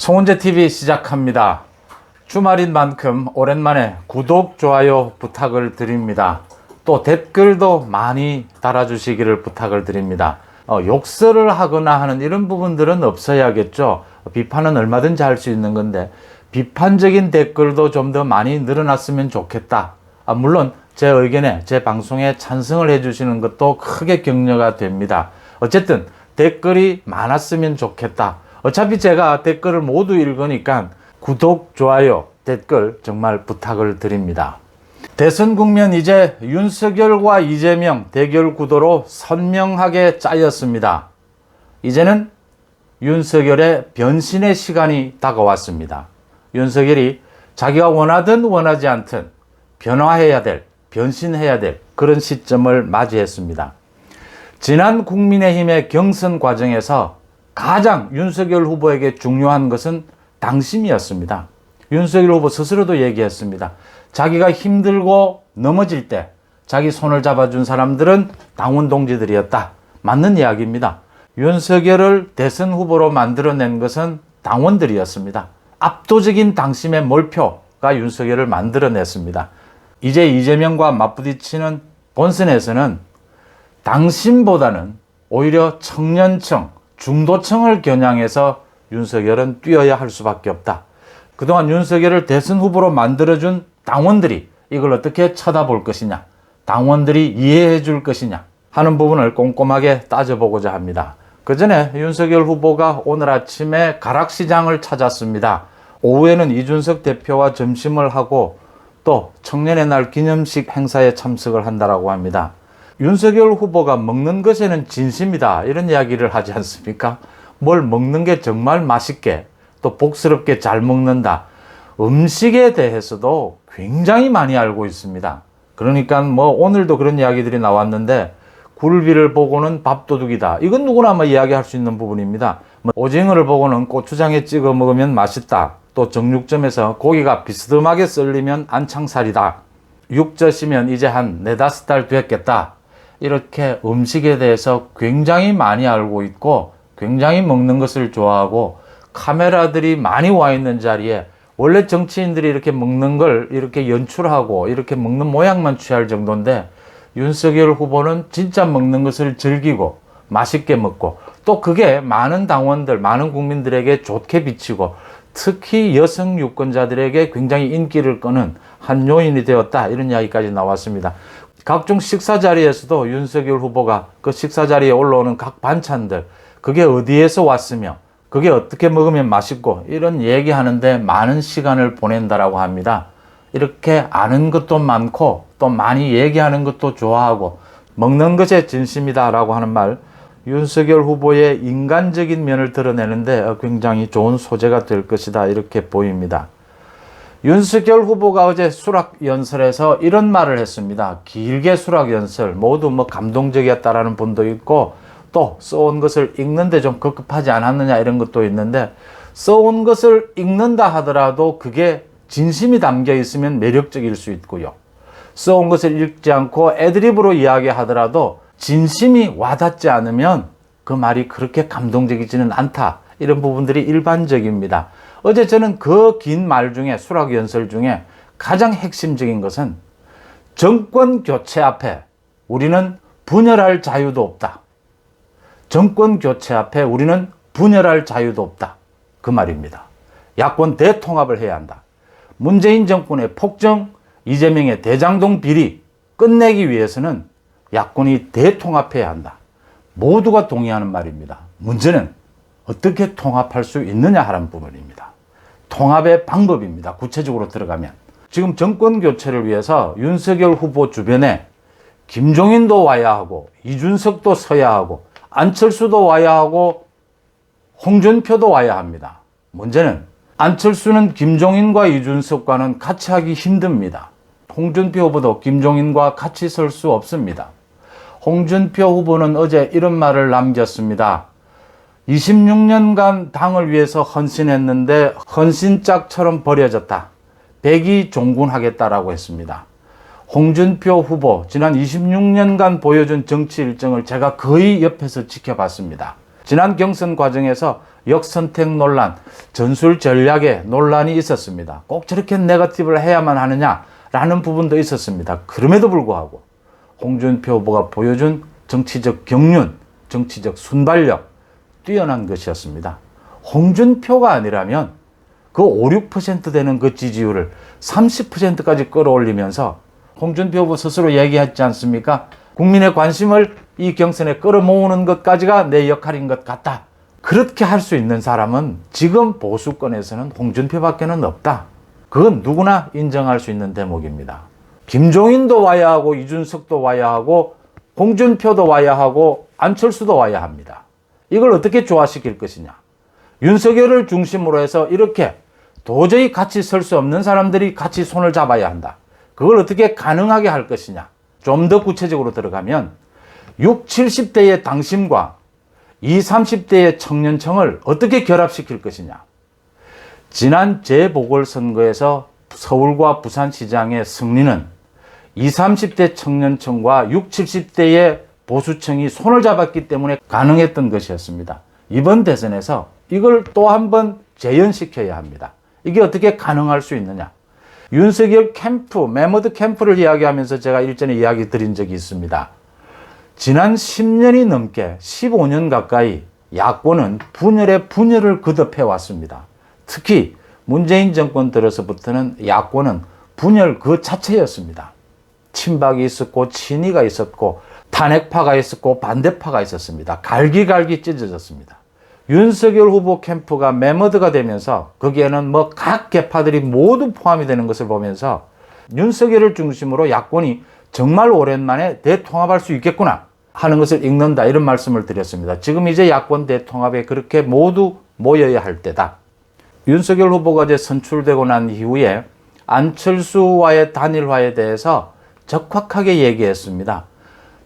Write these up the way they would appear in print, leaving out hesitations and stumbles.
송은재TV 시작합니다. 주말인 만큼 오랜만에 구독, 좋아요 부탁을 드립니다. 또 댓글도 많이 달아주시기를 부탁을 드립니다. 욕설을 하거나 하는 이런 부분들은 없어야겠죠. 비판은 얼마든지 할 수 있는 건데 비판적인 댓글도 좀 더 많이 늘어났으면 좋겠다. 물론 제 의견에, 제 방송에 찬성을 해주시는 것도 크게 격려가 됩니다. 어쨌든 댓글이 많았으면 좋겠다. 어차피 제가 댓글을 모두 읽으니까 구독, 좋아요, 댓글 정말 부탁을 드립니다. 대선 국면 이제 윤석열과 이재명 대결 구도로 선명하게 짜였습니다. 이제는 윤석열의 변신의 시간이 다가왔습니다. 윤석열이 자기가 원하든 원하지 않든 변화해야 될, 변신해야 될 그런 시점을 맞이했습니다. 지난 국민의힘의 경선 과정에서 가장 윤석열 후보에게 중요한 것은 당심이었습니다. 윤석열 후보 스스로도 얘기했습니다. 자기가 힘들고 넘어질 때 자기 손을 잡아준 사람들은 당원 동지들이었다. 맞는 이야기입니다. 윤석열을 대선 후보로 만들어낸 것은 당원들이었습니다. 압도적인 당심의 몰표가 윤석열을 만들어냈습니다. 이제 이재명과 맞부딪히는 본선에서는 당심보다는 오히려 청년층, 중도층을 겨냥해서 윤석열은 뛰어야 할 수밖에 없다. 그동안 윤석열을 대선 후보로 만들어준 당원들이 이걸 어떻게 쳐다볼 것이냐, 당원들이 이해해 줄 것이냐 하는 부분을 꼼꼼하게 따져보고자 합니다. 그 전에 윤석열 후보가 오늘 아침에 가락시장을 찾았습니다. 오후에는 이준석 대표와 점심을 하고 또 청년의 날 기념식 행사에 참석을 한다라고 합니다. 윤석열 후보가 먹는 것에는 진심이다 이런 이야기를 하지 않습니까? 뭘 먹는 게 정말 맛있게 또 복스럽게 잘 먹는다. 음식에 대해서도 굉장히 많이 알고 있습니다. 그러니까 오늘도 그런 이야기들이 나왔는데 굴비를 보고는 밥도둑이다. 이건 누구나 이야기할 수 있는 부분입니다. 오징어를 보고는 고추장에 찍어 먹으면 맛있다. 또 정육점에서 고기가 비스듬하게 썰리면 안창살이다. 육젓이면 이제 한 4-5달 됐겠다. 이렇게 음식에 대해서 굉장히 많이 알고 있고 굉장히 먹는 것을 좋아하고 카메라들이 많이 와 있는 자리에 원래 정치인들이 이렇게 먹는 걸 이렇게 연출하고 이렇게 먹는 모양만 취할 정도인데 윤석열 후보는 진짜 먹는 것을 즐기고 맛있게 먹고 또 그게 많은 당원들, 많은 국민들에게 좋게 비치고 특히 여성 유권자들에게 굉장히 인기를 끄는 한 요인이 되었다. 이런 이야기까지 나왔습니다. 각종 식사 자리에서도 윤석열 후보가 그 식사 자리에 올라오는 각 반찬들, 그게 어디에서 왔으며 그게 어떻게 먹으면 맛있고 이런 얘기하는데 많은 시간을 보낸다라고 합니다. 이렇게 아는 것도 많고 또 많이 얘기하는 것도 좋아하고 먹는 것에 진심이다라고 하는 말, 윤석열 후보의 인간적인 면을 드러내는데 굉장히 좋은 소재가 될 것이다 이렇게 보입니다. 윤석열 후보가 어제 수락연설에서 이런 말을 했습니다. 길게 수락연설, 모두 감동적이었다라는 분도 있고 또 써온 것을 읽는데 좀 급급하지 않았느냐 이런 것도 있는데 써온 것을 읽는다 하더라도 그게 진심이 담겨 있으면 매력적일 수 있고요. 써온 것을 읽지 않고 애드립으로 이야기하더라도 진심이 와닿지 않으면 그 말이 그렇게 감동적이지는 않다. 이런 부분들이 일반적입니다. 어제 저는 그 긴 말 중에 수락연설 중에 가장 핵심적인 것은 정권 교체 앞에 우리는 분열할 자유도 없다. 정권 교체 앞에 우리는 분열할 자유도 없다. 그 말입니다. 야권 대통합을 해야 한다. 문재인 정권의 폭정, 이재명의 대장동 비리 끝내기 위해서는 야권이 대통합해야 한다. 모두가 동의하는 말입니다. 문제는 어떻게 통합할 수 있느냐 하는 부분입니다. 통합의 방법입니다. 구체적으로 들어가면. 지금 정권 교체를 위해서 윤석열 후보 주변에 김종인도 와야 하고 이준석도 서야 하고 안철수도 와야 하고 홍준표도 와야 합니다. 문제는 안철수는 김종인과 이준석과는 같이 하기 힘듭니다. 홍준표 후보도 김종인과 같이 설 수 없습니다. 홍준표 후보는 어제 이런 말을 남겼습니다. 26년간 당을 위해서 헌신했는데 헌신짝처럼 버려졌다. 백의종군하겠다라고 했습니다. 홍준표 후보 지난 26년간 보여준 정치 일정을 제가 거의 옆에서 지켜봤습니다. 지난 경선 과정에서 역선택 논란, 전술 전략에 논란이 있었습니다. 꼭 저렇게 네거티브를 해야만 하느냐라는 부분도 있었습니다. 그럼에도 불구하고 홍준표 후보가 보여준 정치적 경륜, 정치적 순발력, 뛰어난 것이었습니다. 홍준표가 아니라면 그 5, 6% 되는 그 지지율을 30%까지 끌어올리면서 홍준표 후보 스스로 얘기했지 않습니까? 국민의 관심을 이 경선에 끌어모으는 것까지가 내 역할인 것 같다. 그렇게 할 수 있는 사람은 지금 보수권에서는 홍준표밖에는 없다. 그건 누구나 인정할 수 있는 대목입니다. 김종인도 와야 하고 이준석도 와야 하고 홍준표도 와야 하고 안철수도 와야 합니다. 이걸 어떻게 조화시킬 것이냐. 윤석열을 중심으로 해서 이렇게 도저히 같이 설 수 없는 사람들이 같이 손을 잡아야 한다. 그걸 어떻게 가능하게 할 것이냐. 좀 더 구체적으로 들어가면 6, 70대의 당심과 20, 30대의 청년층을 어떻게 결합시킬 것이냐. 지난 재보궐선거에서 서울과 부산시장의 승리는 20, 30대 청년층과 6, 70대의 보수층이 손을 잡았기 때문에 가능했던 것이었습니다. 이번 대선에서 이걸 또 한 번 재현시켜야 합니다. 이게 어떻게 가능할 수 있느냐. 윤석열 캠프, 메머드 캠프를 이야기하면서 제가 일전에 이야기 드린 적이 있습니다. 지난 10년이 넘게 15년 가까이 야권은 분열에 분열을 거듭해 왔습니다. 특히 문재인 정권 들어서부터는 야권은 분열 그 자체였습니다. 친박이 있었고 친이가 있었고 탄핵파가 있었고 반대파가 있었습니다. 갈기갈기 찢어졌습니다. 윤석열 후보 캠프가 메머드가 되면서 거기에는 뭐 각 계파들이 모두 포함이 되는 것을 보면서 윤석열을 중심으로 야권이 정말 오랜만에 대통합할 수 있겠구나 하는 것을 읽는다, 이런 말씀을 드렸습니다. 지금 이제 야권 대통합에 그렇게 모두 모여야 할 때다. 윤석열 후보가 이제 선출되고 난 이후에 안철수와의 단일화에 대해서 적확하게 얘기했습니다.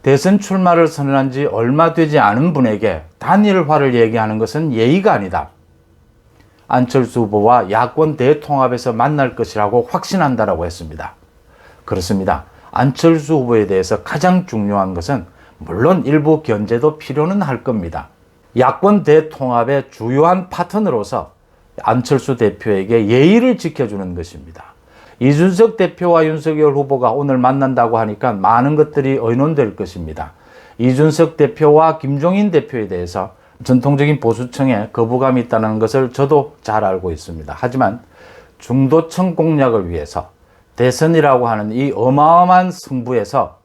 대선 출마를 선언한 지 얼마 되지 않은 분에게 단일화를 얘기하는 것은 예의가 아니다. 안철수 후보와 야권 대통합에서 만날 것이라고 확신한다라고 했습니다. 그렇습니다. 안철수 후보에 대해서 가장 중요한 것은 물론 일부 견제도 필요는 할 겁니다. 야권 대통합의 주요한 파트너로서 안철수 대표에게 예의를 지켜주는 것입니다. 이준석 대표와 윤석열 후보가 오늘 만난다고 하니까 많은 것들이 의논될 것입니다. 이준석 대표와 김종인 대표에 대해서 전통적인 보수층에 거부감이 있다는 것을 저도 잘 알고 있습니다. 하지만 중도층 공략을 위해서 대선이라고 하는 이 어마어마한 승부에서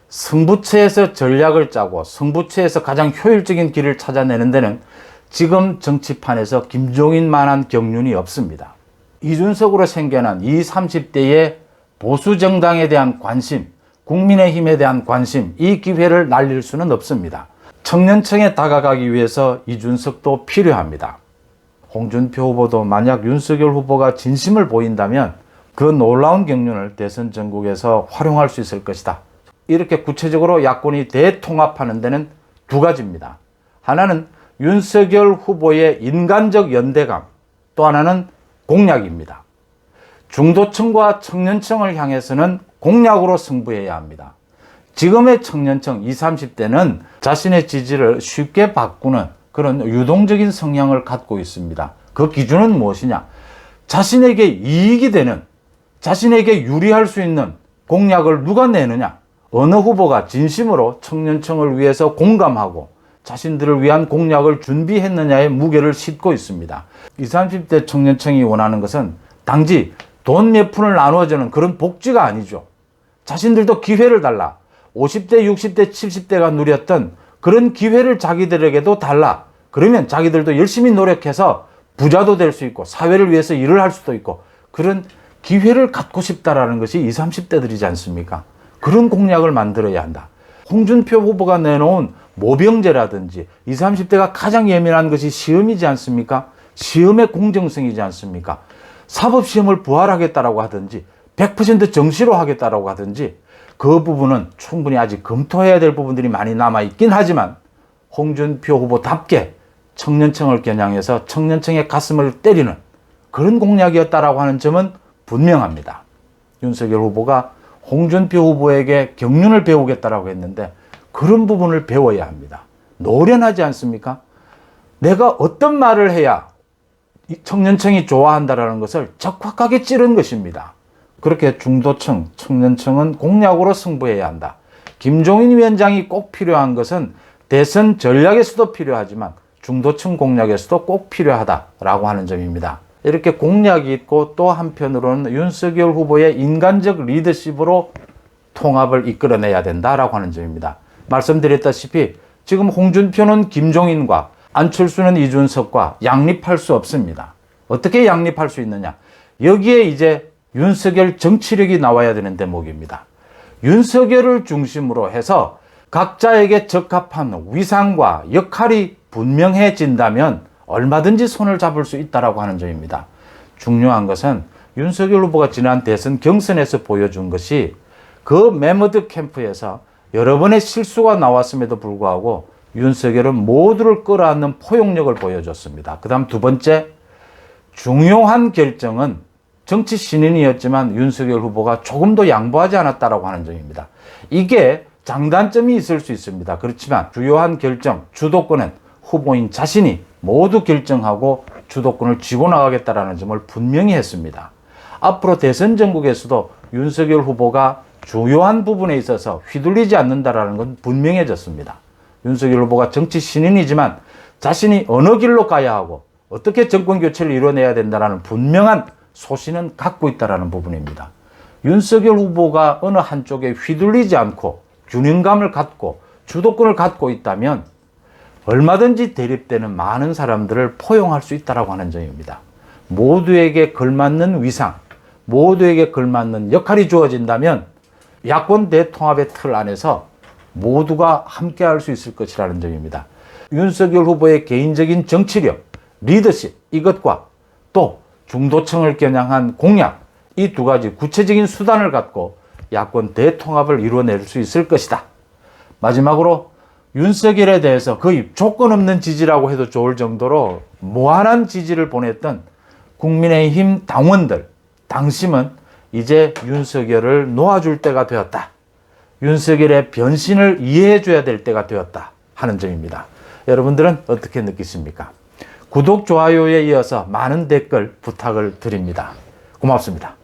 승부처에서 전략을 짜고 승부처에서 가장 효율적인 길을 찾아내는 데는 지금 정치판에서 김종인만한 경륜이 없습니다. 이준석으로 생겨난 20, 30대의 보수정당에 대한 관심, 국민의힘에 대한 관심, 이 기회를 날릴 수는 없습니다. 청년층에 다가가기 위해서 이준석도 필요합니다. 홍준표 후보도 만약 윤석열 후보가 진심을 보인다면 그 놀라운 경륜을 대선 전국에서 활용할 수 있을 것이다. 이렇게 구체적으로 야권이 대통합하는 데는 두 가지입니다. 하나는 윤석열 후보의 인간적 연대감, 또 하나는 공약입니다. 중도층과 청년층을 향해서는 공약으로 승부해야 합니다. 지금의 청년층 20, 30대는 자신의 지지를 쉽게 바꾸는 그런 유동적인 성향을 갖고 있습니다. 그 기준은 무엇이냐? 자신에게 이익이 되는, 자신에게 유리할 수 있는 공약을 누가 내느냐? 어느 후보가 진심으로 청년층을 위해서 공감하고 자신들을 위한 공약을 준비했느냐의 무게를 싣고 있습니다. 20, 30대 청년층이 원하는 것은 단지 돈 몇 푼을 나누어주는 그런 복지가 아니죠. 자신들도 기회를 달라. 50대, 60대, 70대가 누렸던 그런 기회를 자기들에게도 달라. 그러면 자기들도 열심히 노력해서 부자도 될 수 있고 사회를 위해서 일을 할 수도 있고 그런 기회를 갖고 싶다라는 것이 20, 30대들이지 않습니까? 그런 공약을 만들어야 한다. 홍준표 후보가 내놓은 모병제라든지 20, 30대가 가장 예민한 것이 시험이지 않습니까? 시험의 공정성이지 않습니까? 사법시험을 부활하겠다라고 하든지 100% 정시로 하겠다라고 하든지 그 부분은 충분히 아직 검토해야 될 부분들이 많이 남아있긴 하지만 홍준표 후보답게 청년층을 겨냥해서 청년층의 가슴을 때리는 그런 공약이었다라고 하는 점은 분명합니다. 윤석열 후보가 홍준표 후보에게 경륜을 배우겠다라고 했는데 그런 부분을 배워야 합니다. 노련하지 않습니까? 내가 어떤 말을 해야 청년층이 좋아한다라는 것을 적확하게 찌른 것입니다. 그렇게 중도층, 청년층은 공약으로 승부해야 한다. 김종인 위원장이 꼭 필요한 것은 대선 전략에서도 필요하지만 중도층 공략에서도 꼭 필요하다라고 하는 점입니다. 이렇게 공약이 있고 또 한편으로는 윤석열 후보의 인간적 리더십으로 통합을 이끌어내야 된다라고 하는 점입니다. 말씀드렸다시피 지금 홍준표는 김종인과 안철수는 이준석과 양립할 수 없습니다. 어떻게 양립할 수 있느냐? 여기에 이제 윤석열 정치력이 나와야 되는 대목입니다. 윤석열을 중심으로 해서 각자에게 적합한 위상과 역할이 분명해진다면 얼마든지 손을 잡을 수 있다라고 하는 점입니다. 중요한 것은 윤석열 후보가 지난 대선 경선에서 보여준 것이 그 매머드 캠프에서 여러 번의 실수가 나왔음에도 불구하고 윤석열은 모두를 끌어안는 포용력을 보여줬습니다. 그 다음 두 번째, 중요한 결정은 정치 신인이었지만 윤석열 후보가 조금도 양보하지 않았다라고 하는 점입니다. 이게 장단점이 있을 수 있습니다. 그렇지만 주요한 결정, 주도권은 후보인 자신이 모두 결정하고 주도권을 쥐고 나가겠다라는 점을 분명히 했습니다. 앞으로 대선 전국에서도 윤석열 후보가 주요한 부분에 있어서 휘둘리지 않는다라는 건 분명해졌습니다. 윤석열 후보가 정치 신인이지만 자신이 어느 길로 가야 하고 어떻게 정권 교체를 이뤄내야 된다는 분명한 소신은 갖고 있다는 부분입니다. 윤석열 후보가 어느 한쪽에 휘둘리지 않고 균형감을 갖고 주도권을 갖고 있다면 얼마든지 대립되는 많은 사람들을 포용할 수 있다고 하는 점입니다. 모두에게 걸맞는 위상, 모두에게 걸맞는 역할이 주어진다면 야권 대통합의 틀 안에서 모두가 함께할 수 있을 것이라는 점입니다. 윤석열 후보의 개인적인 정치력, 리더십 이것과 또 중도층을 겨냥한 공약 이 두 가지 구체적인 수단을 갖고 야권 대통합을 이루어낼 수 있을 것이다. 마지막으로 윤석열에 대해서 거의 조건 없는 지지라고 해도 좋을 정도로 무한한 지지를 보냈던 국민의힘 당원들, 당심은 이제 윤석열을 놓아줄 때가 되었다. 윤석열의 변신을 이해해줘야 될 때가 되었다 하는 점입니다. 여러분들은 어떻게 느끼십니까? 구독, 좋아요에 이어서 많은 댓글 부탁을 드립니다. 고맙습니다.